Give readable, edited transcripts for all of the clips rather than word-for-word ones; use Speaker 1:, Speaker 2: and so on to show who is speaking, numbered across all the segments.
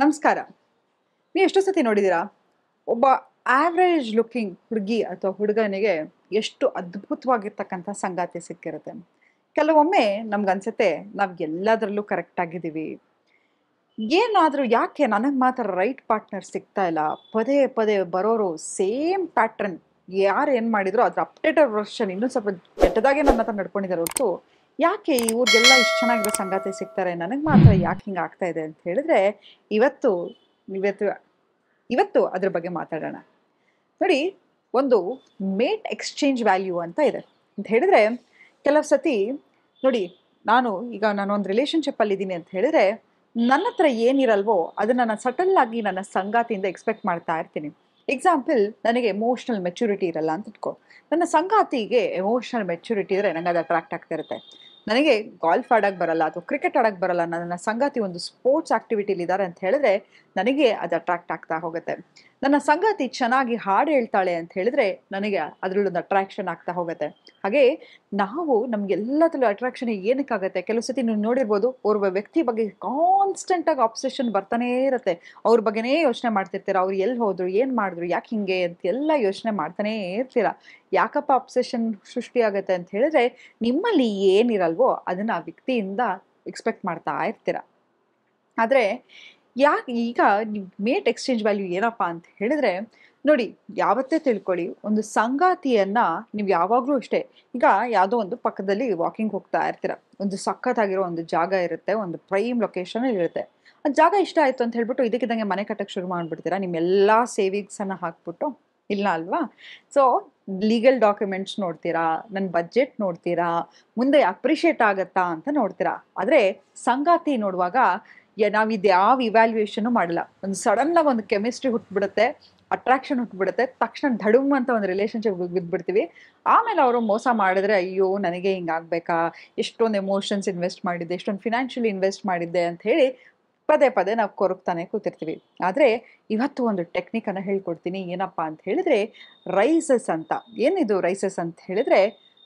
Speaker 1: ನಮಸ್ಕಾರ. ನೀವು ಎಷ್ಟೋ ಸತಿ ನೋಡಿದ್ದೀರಾ? ಒಬ್ಬ ಆವರೇಜ್ ಲುಕಿಂಗ್ ಹುಡುಗಿ ಅಥವಾ ಹುಡುಗನಿಗೆ ಎಷ್ಟು ಅದ್ಭುತವಾಗಿರ್ತಕ್ಕಂಥ ಸಂಗಾತಿ ಸಿಕ್ಕಿರುತ್ತೆ. ಕೆಲವೊಮ್ಮೆ ನಮ್ಗನ್ಸುತ್ತೆ ನಾವು ಎಲ್ಲದರಲ್ಲೂ ಕರೆಕ್ಟ್ ಆಗಿದ್ದೀವಿ. ಏನಾದರೂ ಯಾಕೆ ನನಗೆ ಮಾತ್ರ ರೈಟ್ ಪಾರ್ಟ್ನರ್ ಸಿಗ್ತಾ ಇಲ್ಲ? ಪದೇ ಪದೇ ಬರೋರು ಸೇಮ್ ಪ್ಯಾಟ್ರನ್. ಯಾರು ಏನು ಮಾಡಿದ್ರು ಅದ್ರ ಅಪ್ಡೇಟೆಡ್ ವರ್ಷನ್ ಇನ್ನೂ ಸ್ವಲ್ಪ ಕೆಟ್ಟದಾಗೆ ನನ್ನ ಹತ್ರ ನಡ್ಕೊಂಡಿದ್ದಾರೆ ಹೊರತು, ಯಾಕೆ ಇವ್ರಿಗೆಲ್ಲ ಇಷ್ಟು ಚೆನ್ನಾಗಿರೋ ಸಂಗಾತಿ ಸಿಗ್ತಾರೆ, ನನಗೆ ಮಾತ್ರ ಯಾಕೆ ಹಿಂಗೆ ಆಗ್ತಾ ಇದೆ ಅಂತ ಹೇಳಿದ್ರೆ, ಇವತ್ತು ಇವತ್ತು ಇವತ್ತು ಅದ್ರ ಬಗ್ಗೆ ಮಾತಾಡೋಣ. ನೋಡಿ, ಒಂದು ಮೇಟ್ ಎಕ್ಸ್ಚೇಂಜ್ ವ್ಯಾಲ್ಯೂ ಅಂತ ಇದೆ. ಅಂತ ಹೇಳಿದ್ರೆ ಕೆಲವು ಸತಿ ನೋಡಿ, ನಾನೊಂದು ರಿಲೇಶನ್ಶಿಪ್ಪಲ್ಲಿ ಇದ್ದೀನಿ ಅಂತ ಹೇಳಿದ್ರೆ ನನ್ನ ಹತ್ರ ಏನಿರಲ್ವೋ ಅದನ್ನು ನಾನು ಸಟಲ್ ಆಗಿ ನನ್ನ ಸಂಗಾತಿಯಿಂದ ಎಕ್ಸ್ಪೆಕ್ಟ್ ಮಾಡ್ತಾ ಇರ್ತೀನಿ. ಎಕ್ಸಾಂಪಲ್, ನನಗೆ ಎಮೋಷ್ನಲ್ ಮೆಚುರಿಟಿ ಇರಲ್ಲ ಅಂತ ಇಟ್ಕೊ. ನನ್ನ ಸಂಗಾತಿಗೆ ಎಮೋಷ್ನಲ್ ಮೆಚುರಿಟಿ ಇದ್ರೆ ನಂಗೆ ಅದು ಅಟ್ರಾಕ್ಟ್ ಆಗ್ತಾ ಇರುತ್ತೆ. ನನಗೆ ಗಾಲ್ಫ್ ಆಡೋಕ್ಕೆ ಬರಲ್ಲ ಅಥವಾ ಕ್ರಿಕೆಟ್ ಆಡೋಕ್ಕೆ ಬರಲ್ಲ, ನನ್ನ ಸಂಗಾತಿ ಒಂದು ಸ್ಪೋರ್ಟ್ಸ್ ಆಕ್ಟಿವಿಟಿಲಿ ಇದ್ದಾರೆ ಅಂತ ಹೇಳಿದ್ರೆ ನನಗೆ ಅದು ಅಟ್ರಾಕ್ಟ್ ಆಗ್ತಾ ಹೋಗುತ್ತೆ. ನನ್ನ ಸಂಗಾತಿ ಚೆನ್ನಾಗಿ ಹಾಡು ಹೇಳ್ತಾಳೆ ಅಂತ ಹೇಳಿದ್ರೆ ನನಗೆ ಅದರಲ್ಲೊಂದು ಅಟ್ರಾಕ್ಷನ್ ಆಗ್ತಾ ಹೋಗುತ್ತೆ. ಹಾಗೆ ನಾವು ನಮಗೆಲ್ಲದರಲ್ಲೂ ಅಟ್ರಾಕ್ಷನ್ ಏನಕ್ಕಾಗತ್ತೆ? ಕೆಲವು ಸತಿ ನೀವು ನೋಡಿರ್ಬೋದು, ಓರ್ವ ವ್ಯಕ್ತಿ ಬಗ್ಗೆ ಕಾನ್ಸ್ಟೆಂಟಾಗಿ ಆಬ್ಸೆಷನ್ ಬರ್ತಾನೇ ಇರುತ್ತೆ. ಅವ್ರ ಬಗ್ಗೆನೇ ಯೋಚನೆ ಮಾಡ್ತಿರ್ತೀರ. ಅವ್ರು ಎಲ್ಲಿ ಹೋದ್ರು, ಏನು ಮಾಡಿದ್ರು, ಯಾಕೆ ಹಿಂಗೆ ಅಂತ ಎಲ್ಲ ಯೋಚನೆ ಮಾಡ್ತಾನೇ ಇರ್ತೀರ. ಯಾಕಪ್ಪ ಆಬ್ಸೆಷನ್ ಸೃಷ್ಟಿಯಾಗತ್ತೆ ಅಂತ ಹೇಳಿದ್ರೆ, ನಿಮ್ಮಲ್ಲಿ ಏನಿರಲ್ವೋ ಅದನ್ನ ಆ ವ್ಯಕ್ತಿಯಿಂದ ಎಕ್ಸ್ಪೆಕ್ಟ್ ಮಾಡ್ತಾ ಇರ್ತೀರ. ಆದರೆ ಯಾಕೆ ಈಗ ಮೇಟ್ ಎಕ್ಸ್ಚೇಂಜ್ ವ್ಯಾಲ್ಯೂ ಏನಪ್ಪ ಅಂತ ಹೇಳಿದ್ರೆ, ನೋಡಿ, ಯಾವತ್ತೇ ತಿಳ್ಕೊಳ್ಳಿ, ಒಂದು ಸಂಗಾತಿಯನ್ನ ನೀವು ಯಾವಾಗಲೂ ಅಷ್ಟೇ, ಈಗ ಯಾವುದೋ ಒಂದು ಪಕ್ಕದಲ್ಲಿ ವಾಕಿಂಗ್ ಹೋಗ್ತಾ ಇರ್ತೀರ, ಒಂದು ಸಖತ್ತಾಗಿರೋ ಒಂದು ಜಾಗ ಇರುತ್ತೆ, ಒಂದು ಪ್ರೈಮ್ ಲೊಕೇಶನ್ ಇರುತ್ತೆ. ಆ ಜಾಗ ಇಷ್ಟ ಆಯಿತು ಅಂತ ಹೇಳ್ಬಿಟ್ಟು ಇದಕ್ಕಿದ್ದಂಗೆ ಮನೆ ಕಟ್ಟಕ್ಕೆ ಶುರು ಮಾಡಿಬಿಡ್ತೀರಾ, ನಿಮ್ಮೆಲ್ಲ ಸೇವಿಂಗ್ಸನ್ನು ಹಾಕ್ಬಿಟ್ಟು. ಇಲ್ಲ ಅಲ್ವಾ? ಸೊ ಲೀಗಲ್ ಡಾಕ್ಯುಮೆಂಟ್ಸ್ ನೋಡ್ತೀರಾ, ನನ್ನ ಬಜೆಟ್ ನೋಡ್ತೀರಾ, ಮುಂದೆ ಅಪ್ರಿಷಿಯೇಟ್ ಆಗತ್ತಾ ಅಂತ ನೋಡ್ತೀರಾ. ಆದರೆ ಸಂಗಾತಿ ನೋಡುವಾಗ ನಾವು ಇದು ಯಾವ ಇವ್ಯಾಲ್ಯೂಯೇಷನ್ನು ಮಾಡಲ್ಲ. ಒಂದು ಸಡನ್ನಾಗಿ ಒಂದು ಕೆಮಿಸ್ಟ್ರಿ ಹುಟ್ಬಿಡುತ್ತೆ, ಅಟ್ರಾಕ್ಷನ್ ಹುಟ್ಬಿಡುತ್ತೆ, ತಕ್ಷಣ ಧಡುಮ್ ಅಂತ ಒಂದು ರಿಲೇಷನ್ಶಿಪ್ ಬಿದ್ದುಬಿಡ್ತೀವಿ. ಆಮೇಲೆ ಅವರು ಮೋಸ ಮಾಡಿದ್ರೆ, ಅಯ್ಯೋ ನನಗೆ ಹಿಂಗಾಗಬೇಕಾ, ಎಷ್ಟೊಂದು ಎಮೋಷನ್ಸ್ ಇನ್ವೆಸ್ಟ್ ಮಾಡಿದ್ದೆ, ಎಷ್ಟೊಂದು ಫಿನಾನ್ಷಿಯಲಿ ಇನ್ವೆಸ್ಟ್ ಮಾಡಿದ್ದೆ ಅಂತ ಹೇಳಿ ಪದೇ ಪದೇ ನಾವು ಕೊರಗ್ತಾನೆ ಕೂತಿರ್ತೀವಿ. ಆದರೆ ಇವತ್ತು ಒಂದು ಟೆಕ್ನಿಕನ್ನು ಹೇಳ್ಕೊಡ್ತೀನಿ. ಏನಪ್ಪ ಅಂತ ಹೇಳಿದ್ರೆ, ರೈಸಸ್ ಅಂತ. ಏನಿದು ರೈಸಸ್ ಅಂತ ಹೇಳಿದ್ರೆ,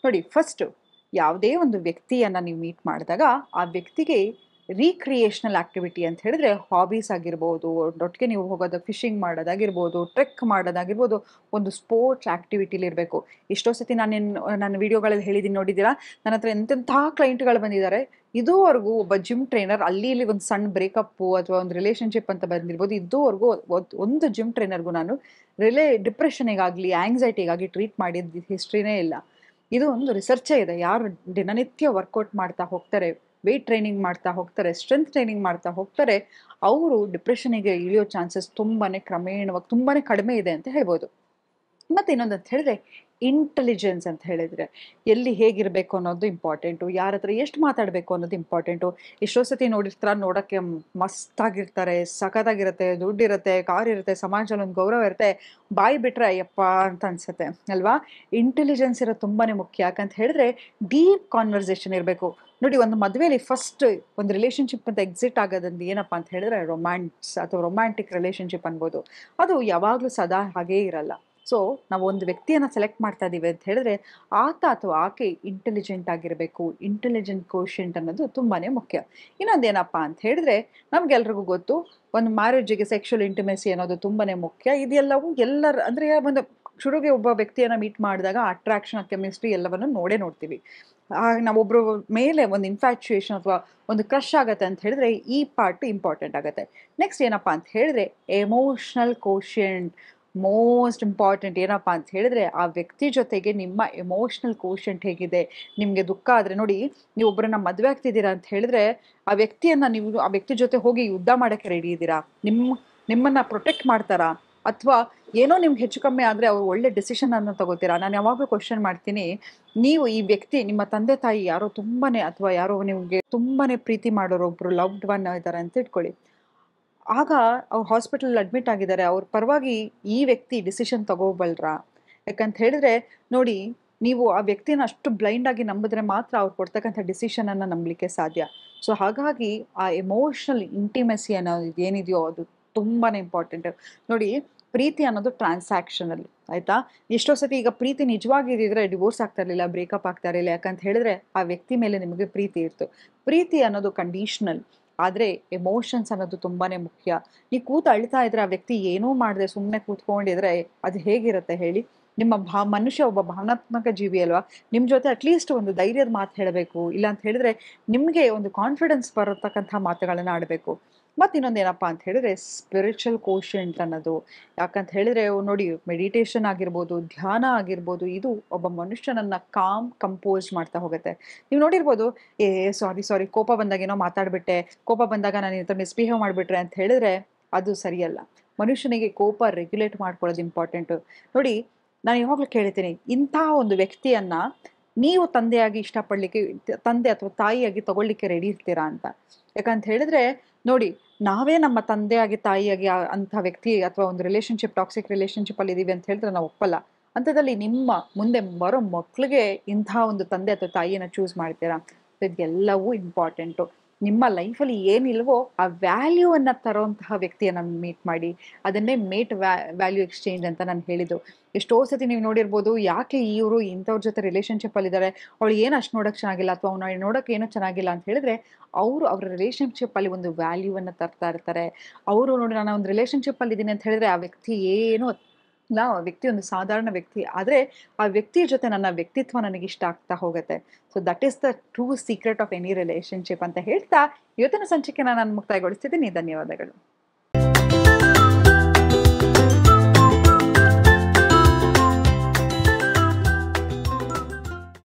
Speaker 1: ನೋಡಿ, ಫಸ್ಟು ಯಾವುದೇ ಒಂದು ವ್ಯಕ್ತಿಯನ್ನು ನೀವು ಮೀಟ್ ಮಾಡಿದಾಗ ಆ ವ್ಯಕ್ತಿಗೆ ರೀಕ್ರಿಯೇಷನಲ್ ಆಕ್ಟಿವಿಟಿ ಅಂತ ಹೇಳಿದ್ರೆ ಹಾಬೀಸ್ ಆಗಿರ್ಬೋದು, ಒಟ್ಟಿಗೆ ನೀವು ಹೋಗೋದು ಫಿಶಿಂಗ್ ಮಾಡೋದಾಗಿರ್ಬೋದು, ಟ್ರೆಕ್ ಮಾಡೋದಾಗಿರ್ಬೋದು, ಒಂದು ಸ್ಪೋರ್ಟ್ಸ್ ಆಕ್ಟಿವಿಟಿಲಿ ಇರಬೇಕು. ಎಷ್ಟೋ ಸತಿ ನನ್ನ ವಿಡಿಯೋಗಳಲ್ಲಿ ಹೇಳಿದ್ದೀನಿ, ನೋಡಿದ್ದೀರಾ? ನನ್ನ ಹತ್ರ ಎಂತೆಂಥ ಕ್ಲೈಂಟ್ಗಳು ಬಂದಿದ್ದಾರೆ. ಇದುವರೆಗೂ ಒಬ್ಬ ಜಿಮ್ ಟ್ರೈನರ್, ಅಲ್ಲಿ ಇಲ್ಲಿ ಒಂದು ಸಣ್ಣ ಬ್ರೇಕಪ್ಪು ಅಥವಾ ಒಂದು ರಿಲೇಷನ್ಶಿಪ್ ಅಂತ ಬಂದಿರ್ಬೋದು, ಇದುವರೆಗೂ ಒಂದು ಜಿಮ್ ಟ್ರೈನರ್ಗೂ ನಾನು ಡಿಪ್ರೆಷನಿಗಾಗಲಿ ಆ್ಯಂಗ್ಸೈಟಿಗಾಗಿ ಟ್ರೀಟ್ ಮಾಡಿದ ಹಿಸ್ಟ್ರಿನೇ ಇಲ್ಲ. ಇದು ಒಂದು ರಿಸರ್ಚೇ ಇದೆ. ಯಾರು ದಿನನಿತ್ಯ ವರ್ಕೌಟ್ ಮಾಡ್ತಾ ಹೋಗ್ತಾರೆ, ವೆಯ್ಟ್ ಟ್ರೈನಿಂಗ್ ಮಾಡ್ತಾ ಹೋಗ್ತಾರೆ, ಸ್ಟ್ರೆಂತ್ ಟ್ರೈನಿಂಗ್ ಮಾಡ್ತಾ ಹೋಗ್ತಾರೆ, ಅವರು ಡಿಪ್ರೆಷನಿಗೆ ಇಳಿಯೋ ಚಾನ್ಸಸ್ ಕ್ರಮೇಣವಾಗಿ ತುಂಬಾ ಕಡಿಮೆ ಇದೆ ಅಂತ ಹೇಳ್ಬೋದು. ಮತ್ತು ಇನ್ನೊಂದು ಅಂತ ಹೇಳಿದ್ರೆ ಇಂಟೆಲಿಜೆನ್ಸ್ ಅಂತ ಹೇಳಿದರೆ, ಎಲ್ಲಿ ಹೇಗಿರಬೇಕು ಅನ್ನೋದು ಇಂಪಾರ್ಟೆಂಟು, ಯಾರ ಹತ್ರ ಎಷ್ಟು ಮಾತಾಡಬೇಕು ಅನ್ನೋದು ಇಂಪಾರ್ಟೆಂಟು. ಎಷ್ಟೋ ಸತಿ ನೋಡಿರ್ತೀರ, ನೋಡೋಕ್ಕೆ ಮಸ್ತಾಗಿರ್ತಾರೆ, ಸಖತ್ತಾಗಿರುತ್ತೆ, ದುಡ್ಡಿರುತ್ತೆ, ಕಾರ್ ಇರುತ್ತೆ, ಸಮಾಜದಲ್ಲಿ ಒಂದು ಗೌರವ ಇರುತ್ತೆ, ಬಾಯಿ ಬಿಟ್ಟರೆ ಅಯ್ಯಪ್ಪ ಅಂತ ಅನಿಸುತ್ತೆ ಅಲ್ವಾ? ಇಂಟೆಲಿಜೆನ್ಸ್ ಇರೋದು ತುಂಬಾ ಮುಖ್ಯ. ಯಾಕಂತ ಹೇಳಿದ್ರೆ ಡೀಪ್ ಕಾನ್ವರ್ಸೇಷನ್ ಇರಬೇಕು. ನೋಡಿ, ಒಂದು ಮದುವೆಯಲ್ಲಿ ಫಸ್ಟ್ ಒಂದು ರಿಲೇಷನ್ಶಿಪ್ ಅಂತ ಎಕ್ಸಿಟ್ ಆಗೋದಂದು ಏನಪ್ಪ ಅಂತ ಹೇಳಿದ್ರೆ ರೊಮ್ಯಾನ್ಸ್ ಅಥವಾ ರೊಮ್ಯಾಂಟಿಕ್ ರಿಲೇಷನ್ಶಿಪ್ ಅನ್ಬೋದು. ಅದು ಯಾವಾಗಲೂ ಸದಾ ಹಾಗೇ ಇರಲ್ಲ. ಸೊ ನಾವು ಒಂದು ವ್ಯಕ್ತಿಯನ್ನು ಸೆಲೆಕ್ಟ್ ಮಾಡ್ತಾ ಇದ್ದೀವಿ ಅಂತ ಹೇಳಿದ್ರೆ ಆತ ಅಥವಾ ಆಕೆ ಇಂಟೆಲಿಜೆಂಟ್ ಆಗಿರಬೇಕು. ಇಂಟೆಲಿಜೆಂಟ್ ಕೋಶೆಂಟ್ ಅನ್ನೋದು ತುಂಬಾ ಮುಖ್ಯ. ಇನ್ನೊಂದೇನಪ್ಪ ಅಂತ ಹೇಳಿದ್ರೆ, ನಮಗೆಲ್ರಿಗೂ ಗೊತ್ತು, ಒಂದು ಮ್ಯಾರೇಜಿಗೆ ಸೆಕ್ಷುವಲ್ ಇಂಟಿಮೆಸಿ ಅನ್ನೋದು ತುಂಬಾ ಮುಖ್ಯ. ಇದೆಲ್ಲವೂ ಅಂದರೆ ಒಂದು ಶುರುಗೆ ಒಬ್ಬ ವ್ಯಕ್ತಿಯನ್ನು ಮೀಟ್ ಮಾಡಿದಾಗ ಅಟ್ರಾಕ್ಷನ್, ಕೆಮಿಸ್ಟ್ರಿ ಎಲ್ಲವನ್ನು ನೋಡ್ತೀವಿ. ನಾವೊಬ್ಬರು ಮೇಲೆ ಒಂದು ಇನ್ಫ್ಯಾಚುಯೇಷನ್ ಅಥವಾ ಒಂದು ಕ್ರಶ್ ಆಗುತ್ತೆ ಅಂತ ಹೇಳಿದ್ರೆ ಈ ಪಾರ್ಟ್ ಇಂಪಾರ್ಟೆಂಟ್ ಆಗುತ್ತೆ. ನೆಕ್ಸ್ಟ್ ಏನಪ್ಪ ಅಂತ ಹೇಳಿದ್ರೆ ಎಮೋಷ್ನಲ್ ಕೋಶೆಂಟ್ ಮೋಸ್ಟ್ ಇಂಪಾರ್ಟೆಂಟ್. ಏನಪ್ಪ ಅಂತ ಹೇಳಿದ್ರೆ ಆ ವ್ಯಕ್ತಿ ಜೊತೆಗೆ ನಿಮ್ಮ ಎಮೋಷ್ನಲ್ ಕೋಶೆಂಟ್ ಹೇಗಿದೆ. ನಿಮಗೆ ದುಃಖ ಆದರೆ, ನೋಡಿ, ನೀವು ಒಬ್ಬರನ್ನ ಮದುವೆ ಆಗ್ತಿದ್ದೀರಾ ಅಂತ ಹೇಳಿದ್ರೆ ಆ ವ್ಯಕ್ತಿ ಜೊತೆ ಹೋಗಿ ಯುದ್ಧ ಮಾಡೋಕ್ಕೆ ರೆಡಿ ಇದ್ದೀರಾ? ನಿಮ್ಮನ್ನು ಪ್ರೊಟೆಕ್ಟ್ ಮಾಡ್ತಾರಾ? ಅಥವಾ ಏನೋ ನಿಮ್ಗೆ ಹೆಚ್ಚು ಕಮ್ಮಿ ಆದರೆ ಅವ್ರು ಒಳ್ಳೆ ಡಿಸಿಷನನ್ನು ತಗೋತೀರಾ? ನಾನು ಯಾವಾಗಲೂ ಕ್ವಶನ್ ಮಾಡ್ತೀನಿ, ನೀವು ಈ ವ್ಯಕ್ತಿ ನಿಮ್ಮ ತಂದೆ ತಾಯಿ ಯಾರೋ ಅಥವಾ ಯಾರೋ ನಿಮಗೆ ತುಂಬಾ ಪ್ರೀತಿ ಮಾಡೋರು ಒಬ್ಬರು ಲವ್ಡ್ ಒನ್ ಇದ್ದಾರೆ ಅಂತ ಇಟ್ಕೊಳ್ಳಿ. ಆಗ ಅವ್ರು ಹಾಸ್ಪಿಟಲ್ ಅಡ್ಮಿಟ್ ಆಗಿದ್ದಾರೆ, ಅವ್ರ ಪರವಾಗಿ ಈ ವ್ಯಕ್ತಿ ಡಿಸಿಷನ್ ತಗೋಬಲ್ರಾ? ಯಾಕಂತ ಹೇಳಿದ್ರೆ ನೋಡಿ, ನೀವು ಆ ವ್ಯಕ್ತಿನ ಅಷ್ಟು ಬ್ಲೈಂಡ್ ಆಗಿ ನಂಬಿದ್ರೆ ಮಾತ್ರ ಅವ್ರು ಕೊಡ್ತಕ್ಕಂಥ ಡಿಸಿಷನನ್ನು ನಂಬಲಿಕ್ಕೆ ಸಾಧ್ಯ. ಸೊ ಹಾಗಾಗಿ ಆ ಎಮೋಷ್ನಲ್ ಇಂಟಿಮೆಸಿ ಅನ್ನೋದು ಏನಿದೆಯೋ ಅದು ತುಂಬಾ ಇಂಪಾರ್ಟೆಂಟ್. ನೋಡಿ, ಪ್ರೀತಿ ಅನ್ನೋದು ಟ್ರಾನ್ಸಾಕ್ಷನಲ್, ಆಯಿತಾ? ಎಷ್ಟೋ ಸತಿ ಈಗ ಪ್ರೀತಿ ನಿಜವಾಗಿದ್ದಿದ್ರೆ ಡಿವೋರ್ಸ್ ಆಗ್ತಾ ಇರಲಿಲ್ಲ, ಬ್ರೇಕಪ್ ಆಗ್ತಾ ಇರಲಿಲ್ಲ. ಯಾಕಂತ ಹೇಳಿದ್ರೆ ಆ ವ್ಯಕ್ತಿ ಮೇಲೆ ನಿಮಗೆ ಪ್ರೀತಿ ಇತ್ತು. ಪ್ರೀತಿ ಅನ್ನೋದು ಕಂಡೀಷ್ನಲ್. ಆದರೆ ಎಮೋಷನ್ಸ್ ಅನ್ನೋದು ತುಂಬಾನೇ ಮುಖ್ಯ. ನೀವು ಕೂತು ಅಳ್ತಾ ಇದ್ರೆ ಆ ವ್ಯಕ್ತಿ ಏನೂ ಮಾಡದೆ ಸುಮ್ಮನೆ ಕೂತ್ಕೊಂಡಿದ್ರೆ ಅದು ಹೇಗಿರುತ್ತೆ ಹೇಳಿ? ನಿಮ್ಮ ಮನುಷ್ಯ ಒಬ್ಬ ಭಾವನಾತ್ಮಕ ಜೀವಿ ಅಲ್ವಾ? ನಿಮ್ಮ ಜೊತೆ ಅಟ್ಲೀಸ್ಟ್ ಒಂದು ಧೈರ್ಯದ ಮಾತು ಹೇಳಬೇಕು. ಇಲ್ಲ ಅಂತ ಹೇಳಿದ್ರೆ ನಿಮ್ಗೆ ಒಂದು ಕಾನ್ಫಿಡೆನ್ಸ್ ಬರತಕ್ಕಂಥ ಮಾತುಗಳನ್ನ ಆಡಬೇಕು. ಮತ್ತು ಇನ್ನೊಂದೇನಪ್ಪಾ ಅಂತ ಹೇಳಿದ್ರೆ ಸ್ಪಿರಿಚುವಲ್ ಕೋಶೆಂಟ್ ಅನ್ನೋದು. ಯಾಕಂತ ಹೇಳಿದ್ರೆ ನೋಡಿ ಮೆಡಿಟೇಷನ್ ಆಗಿರ್ಬೋದು, ಧ್ಯಾನ ಆಗಿರ್ಬೋದು, ಇದು ಒಬ್ಬ ಮನುಷ್ಯನನ್ನ ಕಂಪೋಸ್ ಮಾಡ್ತಾ ಹೋಗುತ್ತೆ. ನೀವು ನೋಡಿರ್ಬೋದು, ಏ ಸಾರಿ ಸಾರಿ ಕೋಪ ಬಂದಾಗ ಏನೋ ಮಾತಾಡ್ಬಿಟ್ಟೆ, ಕೋಪ ಬಂದಾಗ ನಾನು ನಿನ್ನ ಹತ್ರ ಮಿಸ್ಬಿಹೇವ್ ಮಾಡಿಬಿಟ್ರೆ ಅಂತ ಹೇಳಿದ್ರೆ ಅದು ಸರಿಯಲ್ಲ. ಮನುಷ್ಯನಿಗೆ ಕೋಪ ರೆಗ್ಯುಲೇಟ್ ಮಾಡ್ಕೊಳ್ಳೋದು ಇಂಪಾರ್ಟೆಂಟು. ನೋಡಿ, ನಾನು ಯಾವಾಗಲೂ ಕೇಳ್ತೀನಿ, ಇಂಥ ಒಂದು ವ್ಯಕ್ತಿಯನ್ನ ನೀವು ತಂದೆಯಾಗಿ ಇಷ್ಟಪಡ್ಲಿಕ್ಕೆ, ತಂದೆ ಅಥವಾ ತಾಯಿಯಾಗಿ ತಗೊಳ್ಳಿಕ್ಕೆ ರೆಡಿ ಇರ್ತೀರಾ ಅಂತ. ಯಾಕಂತ ಹೇಳಿದ್ರೆ ನೋಡಿ, ನಾವೇ ನಮ್ಮ ತಂದೆಯಾಗಿ ತಾಯಿಯಾಗಿ ಅಂಥ ವ್ಯಕ್ತಿ ಅಥವಾ ಒಂದು ರಿಲೇಶನ್ಶಿಪ್, ಟಾಕ್ಸಿಕ್ ರಿಲೇಶನ್ಶಿಪ್ ಅಲ್ಲಿ ಇದೀವಿ ಅಂತ ಹೇಳಿದ್ರೆ ನಾವು ಒಪ್ಪಲ್ಲ. ಅಂಥದ್ದಲ್ಲಿ ನಿಮ್ಮ ಮುಂದೆ ಬರೋ ಮಕ್ಳಿಗೆ ಇಂಥ ಒಂದು ತಂದೆ ಅಥವಾ ತಾಯಿಯನ್ನ ಚೂಸ್ ಮಾಡ್ತೀರಾ? ಇದೆಲ್ಲವೂ ಇಂಪಾರ್ಟೆಂಟು. ನಿಮ್ಮ ಲೈಫಲ್ಲಿ ಏನಿಲ್ವೋ ಆ ವ್ಯಾಲ್ಯೂ ಅನ್ನ ತರೋಂತಹ ವ್ಯಕ್ತಿಯನ್ನ ಮೀಟ್ ಮಾಡಿ. ಅದನ್ನೇ ವ್ಯಾಲ್ಯೂ ಎಕ್ಸ್ಚೇಂಜ್ ಅಂತ ನಾನು ಹೇಳಿದ್ದು. ಎಷ್ಟೋ ಸತಿ ನೀವು ನೋಡಿರ್ಬೋದು, ಯಾಕೆ ಇವರು ಇಂಥವ್ರ ಜೊತೆ ರಿಲೇಶನ್ಶಿಪ್ ಅಲ್ಲಿ ಇದ್ದಾರೆ, ಅವಳು ಏನು ಅಷ್ಟು ನೋಡಕ್ ಚೆನ್ನಾಗಿಲ್ಲ ಅಥವಾ ಅವ್ನ ನೋಡಕ್ ಏನೂ ಚೆನ್ನಾಗಿಲ್ಲ ಅಂತ ಹೇಳಿದ್ರೆ ಅವರು ಅವ್ರ ರಿಲೇಶನ್ಶಿಪ್ ಅಲ್ಲಿ ಒಂದು ವ್ಯಾಲ್ಯೂ ಅನ್ನ ತರ್ತಾ ಇರ್ತಾರೆ. ಅವರು ನೋಡಿ, ನಾನು ಒಂದು ರಿಲೇಶನ್ಶಿಪ್ ಅಲ್ಲಿ ಇದ್ದೀನಿ ಅಂತ ಹೇಳಿದ್ರೆ ಆ ವ್ಯಕ್ತಿ ಏನು ಇಲ್ಲ, ಆ ವ್ಯಕ್ತಿ ಒಂದು ಸಾಧಾರಣ ವ್ಯಕ್ತಿ, ಆದ್ರೆ ಆ ವ್ಯಕ್ತಿಯ ಜೊತೆ ನನ್ನ ವ್ಯಕ್ತಿತ್ವ ನನಗೆ ಇಷ್ಟ ಆಗ್ತಾ ಹೋಗುತ್ತೆ. So that is the true secret of any relationship ಅಂತ ಹೇಳ್ತಾ ಇವತ್ತಿನ ಸಂಚಿಕೆನ ನಾನು ಮುಕ್ತಾಯಗೊಳಿಸ್ತಿದ್ದೀನಿ. ಧನ್ಯವಾದಗಳು.